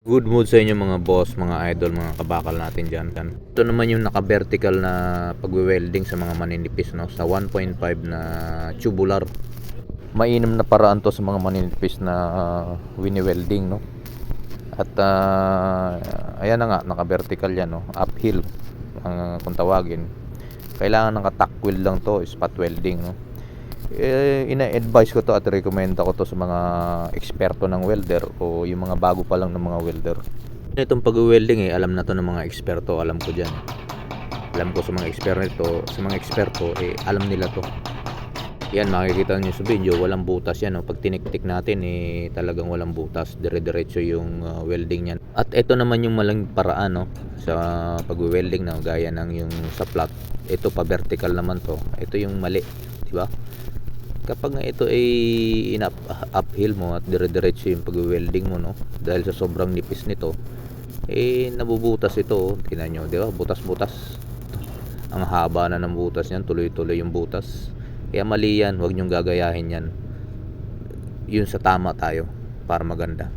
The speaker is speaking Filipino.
Good mood sa inyo mga boss, mga idol, mga kabakal natin dyan. Ito naman yung naka-vertical na pagwe-welding sa mga maninipis, no? Sa 1.5 na tubular. Mainam na paraan to sa mga maninipis na wini-welding, no? At ayan na nga, naka-vertical yan, no? Uphill kung tawagin. Kailangan naka-tack weld lang to, spot welding, no? Ina-advise ko to at recommend ko to sa mga eksperto ng welder o yung mga bago pa lang ng mga welder. Itong pag-welding alam na to ng mga eksperto, alam ko diyan. Alam ko sa mga eksperto alam nila to. Yan, makikita niyo sa video, walang butas yan, no? Pag tinik-tik natin talagang walang butas, dire-diretso yung welding niyan. At ito naman yung malang paraan, no, sa pag-welding, no, gaya ng yung sa flat. Ito pa vertical naman to. Ito yung mali, di ba? Kapag nga ito ay uphill mo at dire-diretso yung pag-welding mo, no, dahil sa sobrang nipis nito, nabubutas ito, tingnan nyo, di ba? Butas-butas. Ang haba na ng butas niyan, tuloy-tuloy yung butas. Kaya mali yan, huwag nyong gagayahin yan. Yun sa tama tayo para maganda.